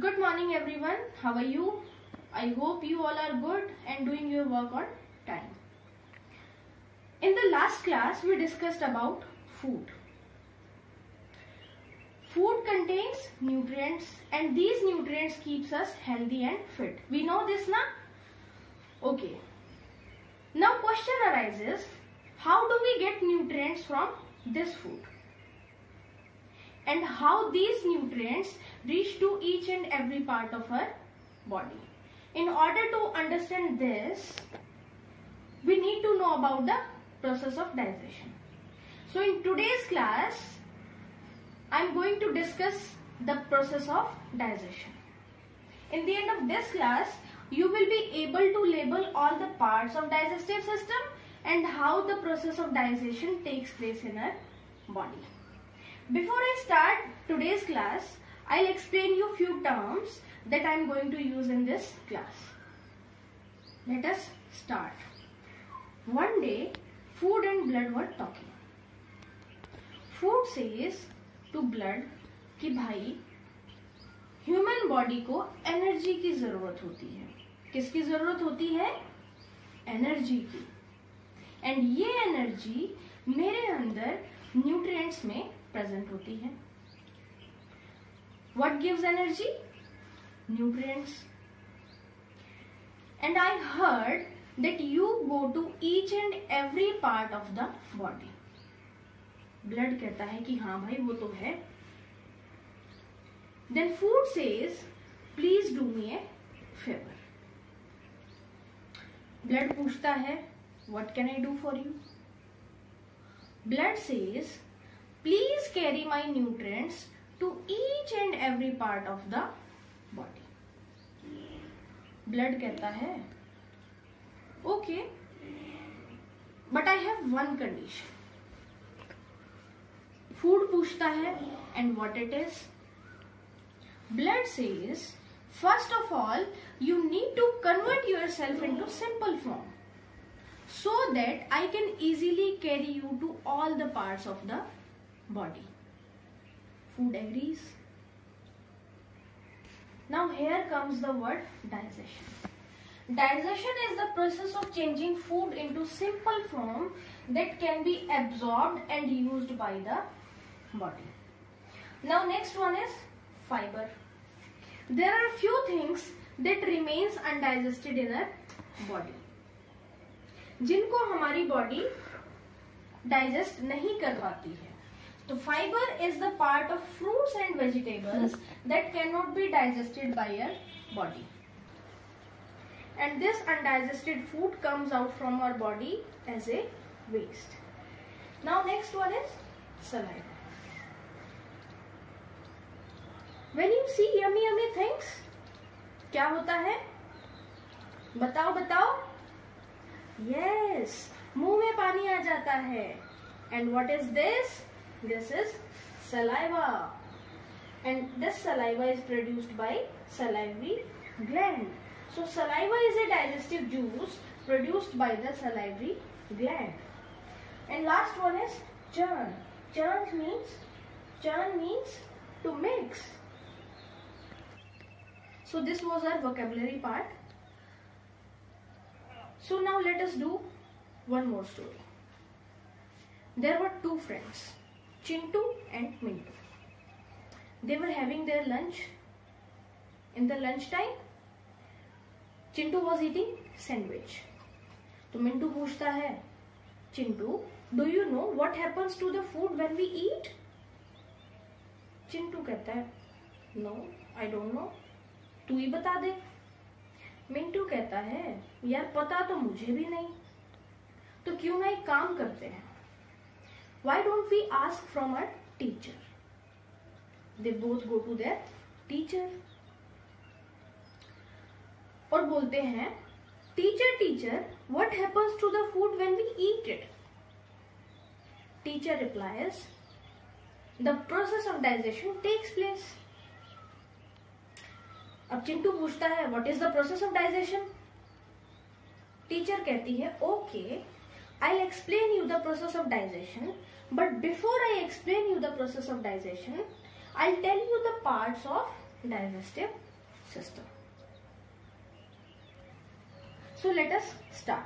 Good morning everyone. How are you? I hope you all are good and doing your work on time. In the last class we discussed about food. Food contains nutrients and these nutrients keeps us healthy and fit. We know this na? Okay. Now question arises, how do we get nutrients from this food? And how these nutrients reach to each and every part of our body. In order to understand this, we need to know about the process of digestion. So in today's class, I am going to discuss the process of digestion. In the end of this class, you will be able to label all the parts of digestive system and how the process of digestion takes place in our body. Before I start today's class, I'll explain you few terms that I'm going to use in this class. Let us start. One day, food and blood were talking. Food says to blood कि भाई human body को energy की जरूरत होती है. किसकी जरूरत होती है? एनर्जी की. एंड ये एनर्जी मेरे अंदर न्यूट्रिएंट्स में प्रेजेंट होती है. What gives energy? Nutrients. And I heard that you go to each and every part of the body. Blood कहता है कि हाँ भाई वो तो है. Then food says, please do me a favor. Blood पूछता है, what can I do for you? Blood says, please carry my nutrients to each and every part of the body. Blood कहता है, okay, but I have one condition. Food पूछता है, and what it is? Blood says, first of all, you need to convert yourself into simple form so that I can easily carry you to all the parts of the body. Food agrees. Now here comes the word digestion. Digestion is the process of changing food into simple form that can be absorbed and used by the body. Now next one is fiber. There are few things that remains undigested in our body, जिनको हमारी body digest नहीं कर पाती है. So fiber is the part of fruits and vegetables that cannot be digested by your body. And this undigested food comes out from our body as a waste. Now next one is saliva. When you see yummy yummy things, क्या होता है? बताओ बताओ. Yes, मुंह में पानी आ जाता है. And what is this? This is saliva, and this saliva is produced by salivary gland. So saliva is a digestive juice produced by the salivary gland. And last one is churn. Churn means to mix. So this was our vocabulary part. So now let us do one more story. There were two friends, Chintu and Mintu. They were having their lunch. In the lunch time, Chintu was eating sandwich. तो Mintu पूछता है, Chintu, do you know what happens to the food when we eat? Chintu कहता है, no, I don't know. तू ही बता दे. Mintu कहता है, यार पता तो मुझे भी नहीं. तो क्यों ना एक काम करते हैं? Why don't we ask from our teacher? They both go to their teacher और बोलते हैं, teacher, what happens to the food when we eat it? Teacher replies, the process of digestion takes place. अब चिंटू पूछता है, what is the process of digestion? Teacher कहती है, okay, I'll explain you the process of digestion. But before I explain you the process of digestion, I'll tell you the parts of digestive system. So let us start.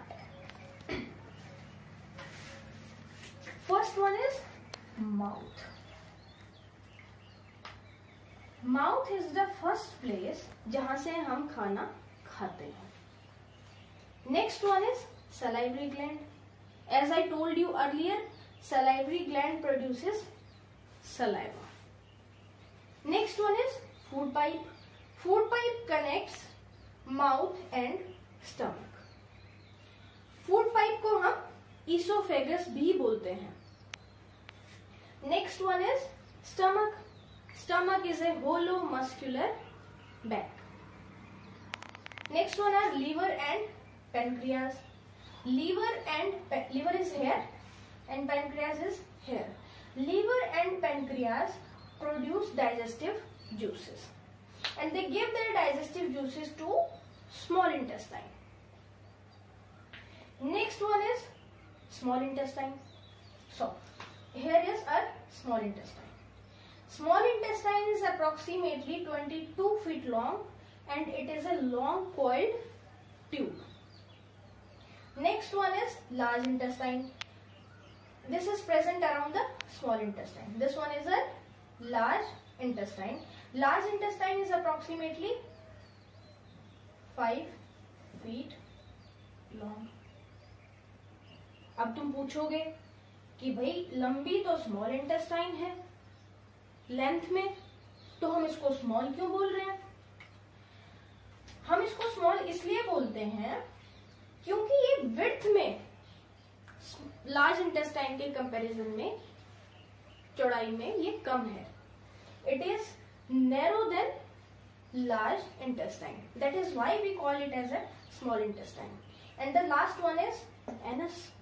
First one is mouth. Mouth is the first place जहां से हम खाना खाते हैं. Next one is salivary gland. As I told you earlier, salivary gland produces saliva. Next one is food pipe. Food pipe connects mouth and stomach. Food pipe को हम esophagus भी बोलते हैं. Next one is stomach. Stomach is a hollow muscular bag. Next one are liver and pancreas. Liver is here and pancreas is here. Liver and pancreas produce digestive juices, and they give their digestive juices to small intestine. Next one is small intestine. So here is our small intestine. Small intestine is approximately 22 feet long and it is a long coiled tube. Next one is large intestine. This is present around the small intestine. This one is a large intestine. Large intestine is approximately 5 feet long. अब तुम पूछोगे कि भाई लंबी तो small intestine है length में, तो हम इसको स्मॉल क्यों बोल रहे हैं? हम इसको स्मॉल इसलिए बोलते हैं क्योंकि ये विड्थ में लार्ज इंटेस्टाइन के कंपैरिजन में चौड़ाई में ये कम है. It is narrow than large intestine. That is why we call it as a small intestine. And the last one is anus.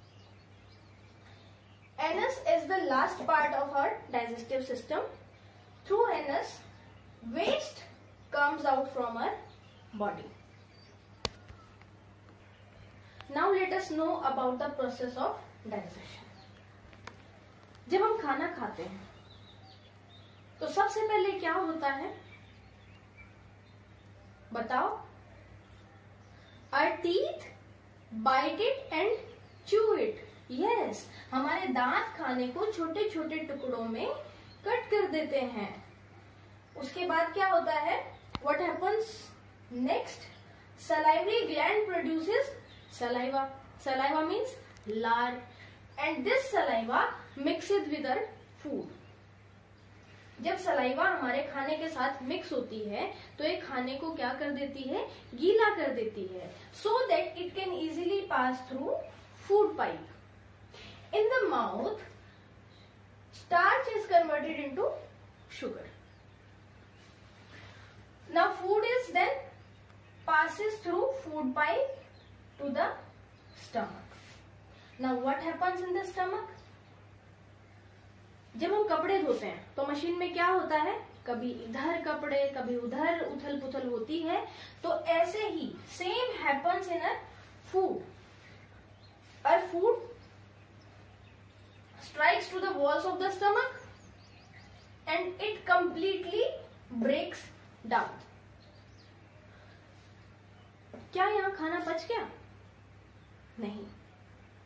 Anus is the last part of our digestive system. Through anus, waste comes out from our body. Now let us know about the process of digestion. जब हम खाना खाते हैं तो सबसे पहले क्या होता है बताओ? Our teeth bite it and chew it. Yes, हमारे दांत खाने को छोटे छोटे टुकड़ों में कट कर देते हैं. उसके बाद क्या होता है? What happens next? Salivary gland produces saliva. Saliva means lard, and this saliva mixes with our food. जब सलाइवा हमारे खाने के साथ मिक्स होती है तो ये खाने को क्या कर देती है? गीला कर देती है, so that it can easily pass through food pipe. In the mouth, starch is converted into sugar. Now food is then passes through food pipe to the stomach. Now what happens in the stomach? जब हम कपड़े धोते हैं तो machine में क्या होता है? कभी इधर कपड़े कभी उधर उथल पुथल होती है. तो ऐसे ही same happens in a food. और food strikes to the walls of the stomach and it completely breaks down. क्या यहाँ खाना पच गया? नहीं.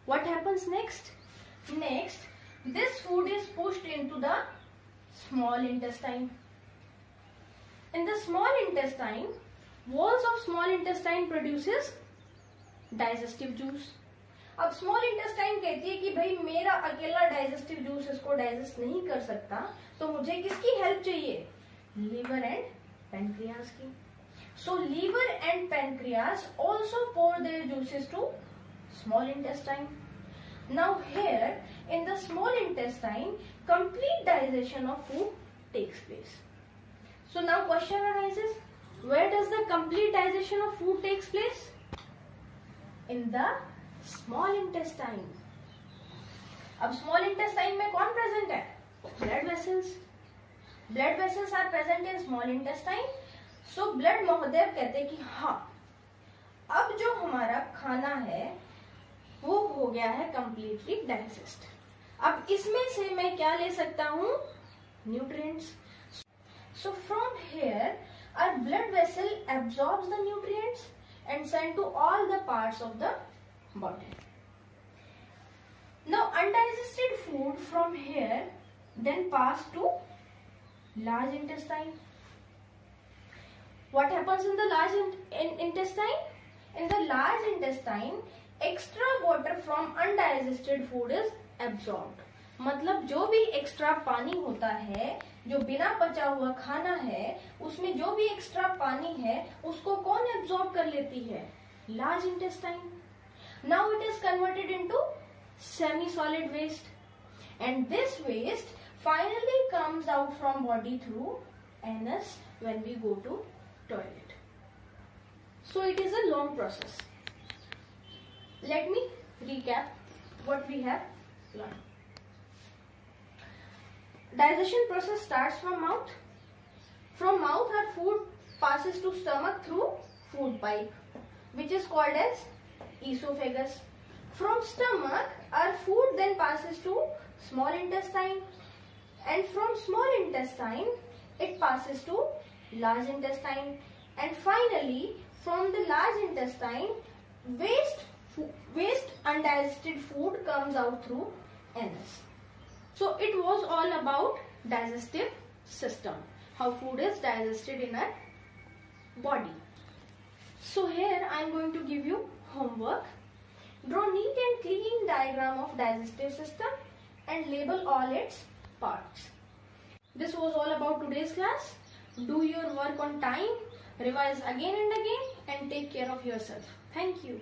What happens next? Next, this food is pushed into the small intestine. In the small intestine, walls of small intestine produces digestive juice. अब small intestine कहती है कि भाई मेरा अकेला डाइजेस्टिव जूस इसको डाइजेस्ट नहीं कर सकता, तो मुझे किसकी हेल्प चाहिए? लिवर एंड पैनक्रियाज की. So liver and pancreas also pour their juices to small intestine. Now here in the small intestine complete digestion of food takes place. So now question arises, where does the complete digestion of food takes place? In the small intestine. अब small intestine में कौन present है? Blood vessels. Blood vessels are present in small intestine. So blood Mahadev कहते हैं कि हाँ, अब जो हमारा खाना है वो हो गया है कंप्लीटली डाइजेस्ट. अब इसमें से मैं क्या ले सकता हूं? Nutrients. So from here our blood vessel absorbs the nutrients and send to all the parts of the body. Now undigested food from here then pass to large intestine. What happens in the large intestine? In the large intestine, extra water from undigested food is absorbed. मतलब जो भी extra पानी होता है, जो बिना पचा हुआ खाना है, उसमें जो भी एक्स्ट्रा पानी है उसको कौन एब्जॉर्ब कर लेती है? Large intestine. Now it is converted into semi solid waste and this waste finally comes out from body through anus when we go to toilet. So it is a long process. Let me recap what we have learned. Digestion process starts from mouth. From mouth our food passes to stomach through food pipe, which is called as esophagus. From stomach our food then passes to small intestine, and from small intestine it passes to large intestine, and finally from the large intestine waste undigested food comes out through anus. So it was all about digestive system, how food is digested in our body. So here I am going to give you homework. Draw neat and clean diagram of digestive system and label all its parts. This was all about today's class. Do your work on time, revise again and again, and take care of yourself. Thank you.